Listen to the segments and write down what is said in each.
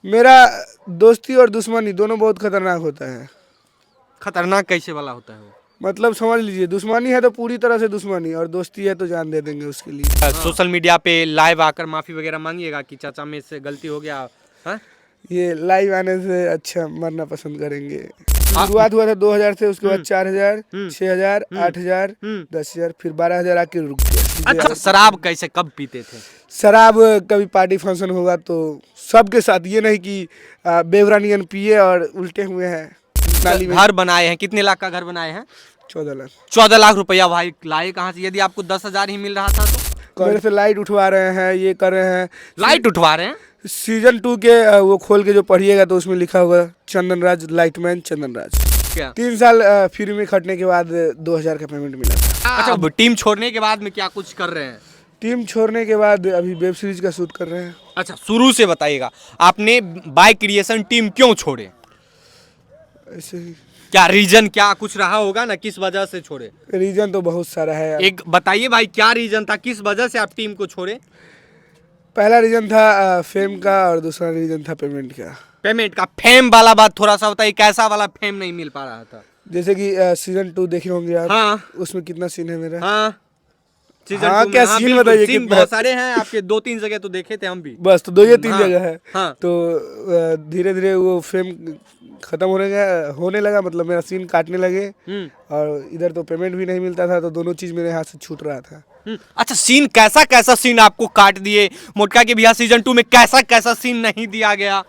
मेरा दोस्ती और दुश्मनी दोनों बहुत खतरनाक होता है। खतरनाक कैसे वाला होता है वो? मतलब समझ लीजिए, दुश्मनी है तो पूरी तरह से दुश्मनी, और दोस्ती है तो जान दे देंगे उसके लिए। सोशल मीडिया पे लाइव आकर माफी वगैरह मांगिएगा कि चाचा मेरे से गलती हो गया? हाँ? ये लाइव आने से अच्छा मरना पसंद करेंगे। शुरुआत हुआ था 2000 से, उसके बाद 4000, 6000, 8000, 10,000, फिर 12,000 आके रुक गया। अच्छा, शराब कैसे कब पीते थे? शराब कभी पार्टी फंक्शन होगा तो सबके साथ, ये नहीं कि बेवरानियन पिए और उल्टे हुए हैं नाली में। घर बनाए हैं, कितने लाख का घर बनाए हैं? 14 लाख। 14 लाख रुपया भाई लाए कहाँ से, यदि आपको 10,000 ही मिल रहा था तो? मेरे से लाइट उठवा रहे हैं, ये कर रहे हैं। लाइट उठवा रहे हैं? सीजन 2 के वो खोल के जो पढ़िएगा तो उसमें लिखा होगा चंदन राज, लाइटमैन चंदन राज। क्या? 3 साल फ्री में खटने के बाद 2000 का पेमेंट मिला था। अच्छा, अब टीम छोड़ने के बाद में क्या कुछ कर रहे हैं? टीम छोड़ने के बाद अभी वेब सीरीज का शूट कर रहे हैं। अच्छा, शुरू से बताइएगा, आपने बाय क्रिएशन टीम क्यों छोड़े? ऐसे ही क्या रीजन, क्या कुछ रहा होगा ना, किस वजह से छोड़े? रीजन तो बहुत सारा है। एक बताइए भाई, क्या रीजन था, किस वजह से आप टीम को छोड़े? पहला रीजन था फेम का, और दूसरा रीजन था पेमेंट का। पेमेंट का? फेम वाला बात थोड़ा सा बताइए, कैसा वाला फेम नहीं मिल पा रहा था? जैसे कि सीजन 2 देखे होंगे आप। हाँ। उसमें कितना सीन है मेरा। हाँ, सीजन हाँ, 2 क्या में, हाँ, सीन बिल्कुल, बताइए सीन कितना? बहुत सारे हैं आपके, 2-3 जगह तो देखे थे हम भी। बस तो 2 या 3 हाँ, जगह है। हाँ। तो धीरे धीरे वो फेम खत्म होने लगा, मतलब मेरा सीन काटने लगे, और इधर तो पेमेंट भी नहीं मिलता था, तो दोनों चीज मेरे हाथ से छूट रहा था। अच्छा, सीन कैसा कैसा सीन आपको काट दिए? मोटका के भैया सीजन 2 में कैसा कैसा सीन नहीं दिया गया?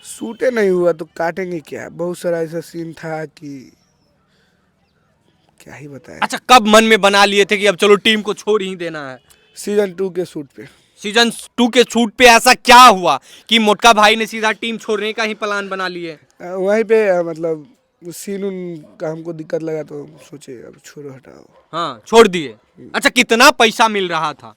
शूटे नहीं हुआ तो काटेंगे क्या? बहुत सारा ऐसा सीन था कि क्या ही बताएं। अच्छा, कब मन में बना लिए थे कि अब चलो टीम को छोड़ ही देना है? सीजन 2 के शूट पे। सीजन 2 के शूट पे ऐसा क्या हुआ कि मोटका भाई ने सीधा टीम छोड़ने का ही प्लान बना लिए? वहीं पे मतलब सीन उनका हमको दिक्कत लगा तो सोचे अब छोड़ो, हटाओ। हाँ, छोड़ दिए। अच्छा, कितना पैसा मिल रहा था?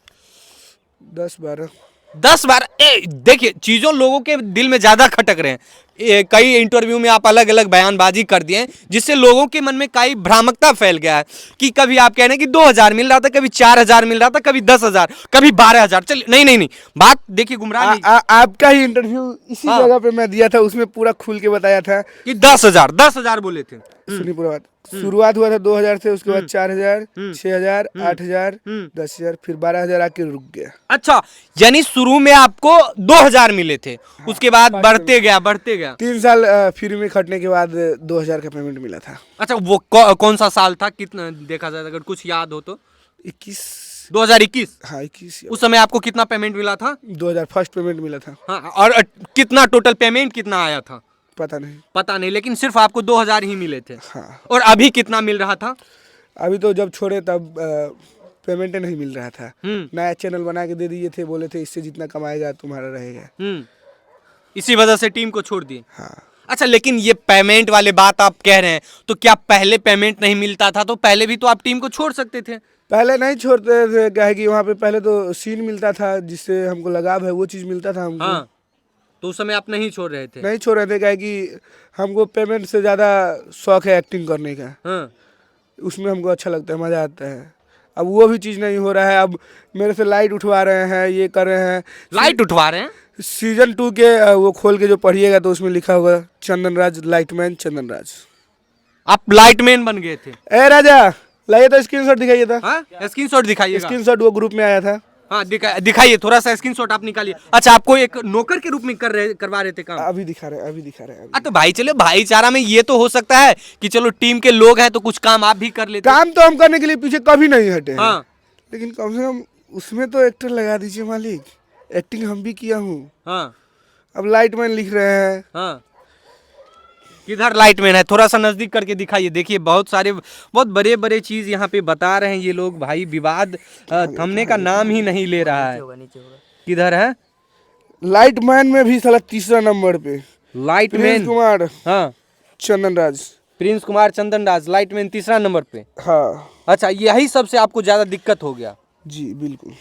10-12। 10-12? देखिए, चीजों लोगों के दिल में ज्यादा खटक रहे हैं। कई इंटरव्यू में आप अलग अलग बयानबाजी कर दिए हैं, जिससे लोगों के मन में कई भ्रामकता फैल गया है कि कभी आप कह रहे हैं कि 2000 मिल रहा था, कभी 4000 मिल रहा था, कभी 10,000, कभी 12,000। चलिए, नहीं नहीं नहीं, बात देखिए, गुमराह नहीं। आपका ही इंटरव्यू इसी हाँ। जगह पे मैं दिया था, उसमें पूरा खुल के बताया था कि 10,000 बोले थे। सुनिए पूरा बात। शुरुआत हुआ था 2000 से, उसके बाद 4000, 6000, 8000, 10,000, फिर 12,000 आके रुक गया। अच्छा, यानी शुरू में आपको 2000 मिले थे, उसके बाद बढ़ते गया बढ़ते गया। 3 साल फ्री में खटने के बाद 2000 का पेमेंट मिला था। अच्छा, वो कौन सा साल था, कितना देखा जाए अगर कुछ याद हो तो? 21। 2021? हाँ 21। उस समय आपको कितना पेमेंट मिला था? 2000 फर्स्ट पेमेंट मिला था। हाँ, और कितना टोटल पेमेंट कितना आया था? पता नहीं। पता नहीं, लेकिन सिर्फ आपको 2000 ही मिले थे। हाँ। और अभी कितना मिल रहा था? अभी तो जब छोड़े तब पेमेंट नहीं मिल रहा था। नया चैनल बना के दे दिए थे, बोले थे इससे जितना कमाएगा तुम्हारा रहेगा। इसी वजह से टीम को छोड़ दिए। हाँ। अच्छा, लेकिन ये पेमेंट वाले बात आप कह रहे हैं, तो क्या पहले पेमेंट नहीं मिलता था तो पहले भी तो आप टीम को छोड़ सकते थे? पहले नहीं छोड़ते थे, क्या है कि वहाँ पे पहले तो सीन मिलता था जिससे हमको लगाव है, वो चीज़ मिलता था हमको। हाँ, तो उस समय आप नहीं छोड़ रहे थे? नहीं छोड़ रहे थे, क्या है कि हमको पेमेंट से ज़्यादा शौक है एक्टिंग करने का। हाँ। उसमें हमको अच्छा लगता है, मज़ा आता है। अब वो भी चीज़ नहीं हो रहा है। अब मेरे से लाइट उठवा रहे हैं, ये कर रहे हैं। लाइट उठवा रहे हैं? सीजन 2 के वो खोल के जो पढ़िएगा तो उसमें लिखा होगा चंदन राज, लाइटमैन चंदन राज। आप लाइटमैन बन गए थे? ए राजा, लाइए तो स्क्रीनशॉट दिखाइए था। हाँ, स्क्रीनशॉट दिखाइएगा। स्क्रीनशॉट वो ग्रुप में आया था। हाँ, दिखाइए, थोड़ा सा स्क्रीनशॉट आप निकालिए। अच्छा, आपको एक नौकर के रूप में करवा रहे थे काम? अभी दिखा रहे हैं। तो भाई चलो, भाईचारा में ये तो हो सकता है कि चलो टीम के लोग हैं तो कुछ काम आप भी कर लेते। काम तो हम करने के लिए पीछे कभी नहीं हटे हैं। हाँ। लेकिन कम से कम उसमें तो एक्टर लगा दीजिए मालिक। एक्टिंग हम भी किया हूँ। हाँ। अब लाइटमैन लिख रहे हैं। हाँ, किधर लाइटमैन है? थोड़ा सा नजदीक करके दिखाइए। देखिए, बहुत बड़े बड़े चीज यहाँ पे बता रहे हैं ये लोग भाई। विवाद थमने का नाम ही नहीं ले रहा है। किधर है लाइटमैन में भी साला तीसरा नंबर पे लाइटमैन? प्रिंस कुमार, हाँ, चंदन राज। प्रिंस कुमार चंदन राज, लाइटमैन तीसरा नंबर पे। हाँ अच्छा, यही सबसे आपको ज्यादा दिक्कत हो गया? जी बिल्कुल।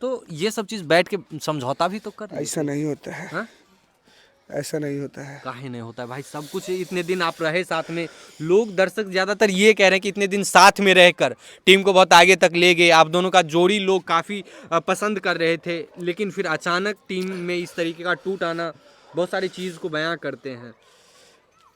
तो ये सब चीज बैठ के समझौता भी तो कर लेते। ऐसा नहीं होता है। हाँ? ऐसा नहीं होता है। काहे नहीं होता है भाई, सब कुछ इतने दिन आप रहे साथ में, लोग दर्शक ज्यादातर ये कह रहे हैं कि इतने दिन साथ में रहकर टीम को बहुत आगे तक ले गए, आप दोनों का जोड़ी लोग काफी पसंद कर रहे थे, लेकिन फिर अचानक टीम में इस तरीके का टूट आना बहुत सारी चीज को बयां करते हैं।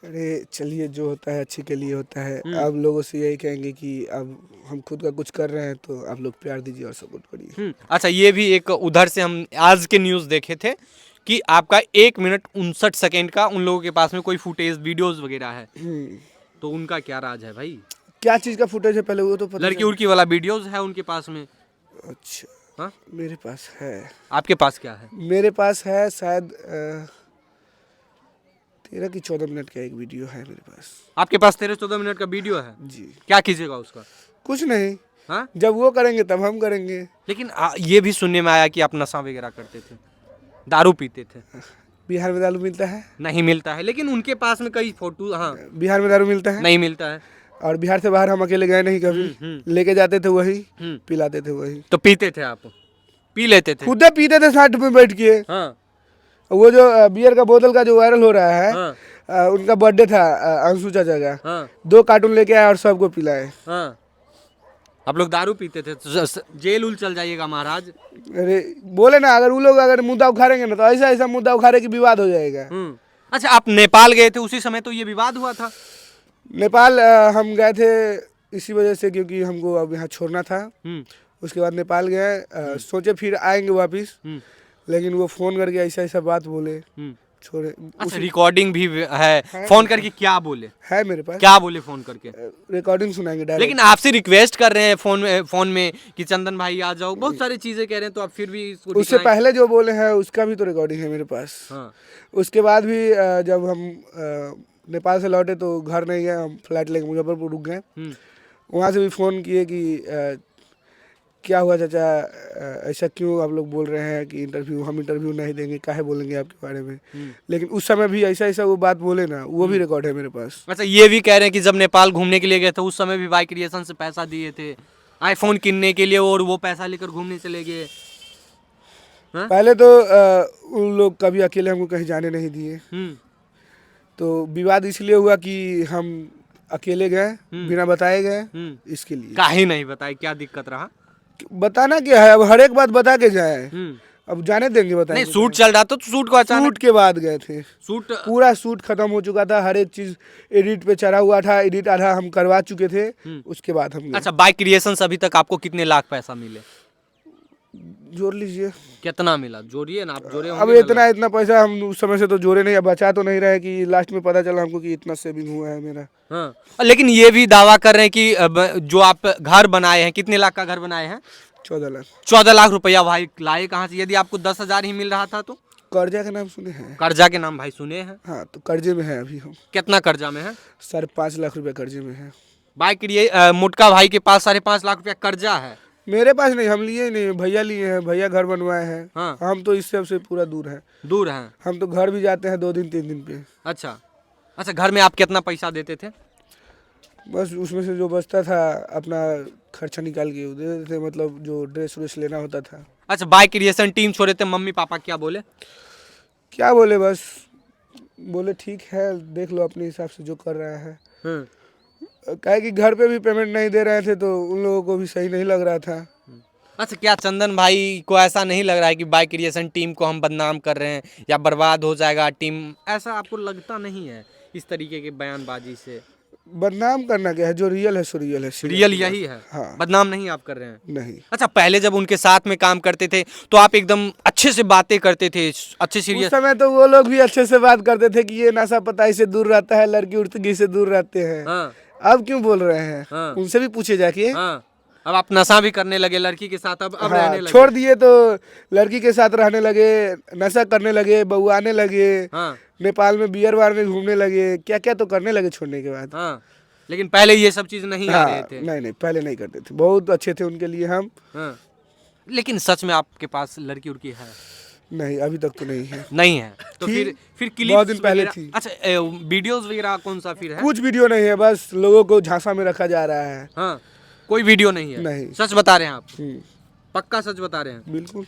अरे चलिए, जो होता है अच्छे के लिए होता है। अब लोगों से यही कहेंगे कि अब हम खुद का कुछ कर रहे हैं तो आप लोग प्यार दीजिए और सपोर्ट करिए। अच्छा, ये भी एक उधर से हम आज के न्यूज़ देखे थे कि आपका 1 मिनट 59 सेकेंड का उन लोगों के पास में कोई फुटेज वीडियोस वगैरह है, तो उनका क्या राज है भाई? क्या चीज़ का फुटेज है पहले वो तो पता लड़की उड़की वाला वीडियोस है उनके पास में? अच्छा, हाँ, मेरे पास है। आपके पास क्या है? मेरे पास है शायद 13 की 14 मिनट का एक वीडियो है मेरे पास। आपके पास 13-14 मिनट का वीडियो है? जी। क्या कीजिएगा उसका? कुछ नहीं। हाँ, जब वो करेंगे तब हम करेंगे। लेकिन ये भी सुनने में आया कि आप नशा वगैरह करते थे, दारू पीते थे। बिहार में दारू मिलता है? नहीं मिलता है, लेकिन उनके पास में कई फोटो। हाँ, बिहार में दारू मिलता है? नहीं मिलता है। और बिहार से बाहर हम अकेले गए नहीं कभी। लेके जाते थे वही, पिलाते थे वही। तो पीते थे आप? पी लेते थे? खुद पीते थे साथ में बैठ के। हाँ। वो जो बियर का बोतल का जो वायरल हो रहा है, हाँ। उनका बर्थडे था अंशु चाचा का। हाँ। 2 कार्टून लेके आए और सबको पिलाए। हाँ। आप लोग दारू पीते थे तो जेल उल चल जाइएगा महाराज। अरे बोले ना, अगर वो लोग अगर मुद्दा उखाड़ेंगे ना तो ऐसा ऐसा मुद्दा उखाड़े कि विवाद हो जाएगा। अच्छा, आप नेपाल गए थे उसी समय तो ये विवाद हुआ था? नेपाल हम गए थे इसी वजह से, क्योंकि हमको अब यहाँ छोड़ना था। उसके बाद नेपाल गए, सोचे फिर आएंगे वापिस, लेकिन वो फोन करके ऐसा ऐसा बात बोले, छोड़े। अच्छा, रिकॉर्डिंग भी है? फोन करके क्या बोले? है मेरे पास। क्या बोले फोन करके? रिकॉर्डिंग सुनाएंगे डायरेक्ट। लेकिन आपसे रिक्वेस्ट कर रहे हैं फोन में कि चंदन भाई आ जाओ, बहुत सारी चीजें कह रहे हैं, तो आप फिर भी उससे पहले जो बोले हैं उसका भी तो रिकॉर्डिंग है मेरे पास। हाँ। उसके बाद भी जब हम नेपाल से लौटे तो घर नहीं गए, हम फ्लाइट लेके मुजफ्फरपुर रुक गए। वहाँ से भी फ़ोन किए कि क्या हुआ चाचा, ऐसा क्यों आप लोग बोल रहे हैं कि हम इंटरव्यू नहीं देंगे, काहे बोलेंगे आपके बारे में। लेकिन उस समय भी ऐसा ऐसा वो बात बोले ना, वो भी रिकॉर्ड है मेरे पास। अच्छा, ये भी कह रहे हैं कि जब नेपाल घूमने के लिए गए थे उस समय भी वाई क्रिएशन से पैसा दिए थे आईफोन किनने के लिए, और वो पैसा लेकर घूमने चले गए। पहले तो उन लोग कभी अकेले हमको कहीं जाने नहीं दिए। तो विवाद इसलिए हुआ कि हम अकेले गए बिना बताए गए, इसके लिए। काहे नहीं बताए, क्या दिक्कत रहा? बताना क्या है, अब हर एक बात बता के जाए। अब जाने देंगे बताएंगे? नहीं, शूट चल रहा था तो शूट को अचानक। शूट के बाद गए थे। शूट पूरा शूट खत्म हो चुका था, हर एक चीज एडिट पे चढ़ा हुआ था, एडिट आधा हम करवा चुके थे। उसके बाद हम गए। अच्छा, बाई क्रिएशन से अभी तक आपको कितने लाख पैसा मिले? जोड़ लीजिए। कितना मिला? जोड़िए ना आप, जोड़े अब इतना पैसा हम उस समय से तो जोड़े नहीं, अब बचा तो नहीं रहे कि लास्ट में पता चला हमको कि इतना सेविंग हुआ है मेरा। हाँ। लेकिन ये भी दावा कर रहे हैं कि जो आप घर बनाए हैं, कितने लाख का घर बनाए हैं? 14 लाख। 14 लाख रुपया भाई लाए कहाँ से, यदि आपको 10,000 ही मिल रहा था तो? कर्जा के नाम सुने हैं? कर्जा के नाम भाई सुने हैं। हाँ, तो कर्जे में है अभी हम। कितना कर्जा में है? 5.5 लाख रुपया कर्जे में है। बाइक लिए मुटका भाई के पास 5.5 लाख रुपया कर्जा है। मेरे पास नहीं, हम लिए नहीं, भैया लिए हैं, भैया घर बनवाए हैं। हाँ। हम तो इस सबसे पूरा दूर हैं। दूर हैं? हम तो घर भी जाते हैं 2 दिन 3 दिन पे। अच्छा अच्छा, घर में आप कितना पैसा देते थे? बस उसमें से जो बचता था अपना खर्चा निकाल के दे देते थे, मतलब जो ड्रेस व्रेस लेना होता था। अच्छा, बाइक क्रिएशन टीम छोड़े थे, मम्मी पापा क्या बोले? क्या बोले, बस बोले ठीक है, देख लो अपने हिसाब से जो कर रहा है। काहे कि घर पे भी पेमेंट नहीं दे रहे थे तो उन लोगों को भी सही नहीं लग रहा था। अच्छा, क्या चंदन भाई को ऐसा नहीं लग रहा है कि बाइक क्रिएशन टीम को हम बदनाम कर रहे हैं या बर्बाद हो जाएगा टीम, ऐसा आपको लगता नहीं है इस तरीके की बयानबाजी से? बदनाम करना क्या है, जो रियल है सो रियल है। रियल यही है। हाँ। बदनाम नहीं आप कर रहे हैं? नहीं। अच्छा, पहले जब उनके साथ में काम करते थे तो आप एकदम अच्छे से बातें करते थे, अच्छे सीरियस। उस समय तो वो लोग भी अच्छे से बात करते थे कि ये नशा पताई से दूर रहता है, लड़की उड़की से दूर रहते हैं। हाँ। अब क्यों बोल रहे हैं? हाँ। उनसे भी पूछे जाके। हाँ। अब आप नशा भी करने लगे लड़की के साथ, अब हाँ, रहने लगे। छोड़ दिए तो लड़की के साथ रहने लगे, नशा करने लगे, बउआने लगे। हाँ। नेपाल में बियर बार में घूमने लगे, क्या क्या तो करने लगे छोड़ने के बाद। हाँ। लेकिन पहले ये सब चीज नहीं आ रहे थे? नहीं, पहले नहीं करते थे, बहुत अच्छे थे उनके लिए हम। हाँ। लेकिन सच में आपके पास लड़की उड़की है? नहीं, अभी तक तो नहीं है। नहीं है तो फिर क्लिप्स बहुत दिन पहले थी। अच्छा, वीडियोस वगैरह कौन सा फिर है? कुछ वीडियो नहीं है, बस लोगों को झांसा में रखा जा रहा है। हाँ, कोई वीडियो नहीं है? नहीं। सच बता रहे हैं आप? हम्म। पक्का सच बता रहे हैं? बिल्कुल।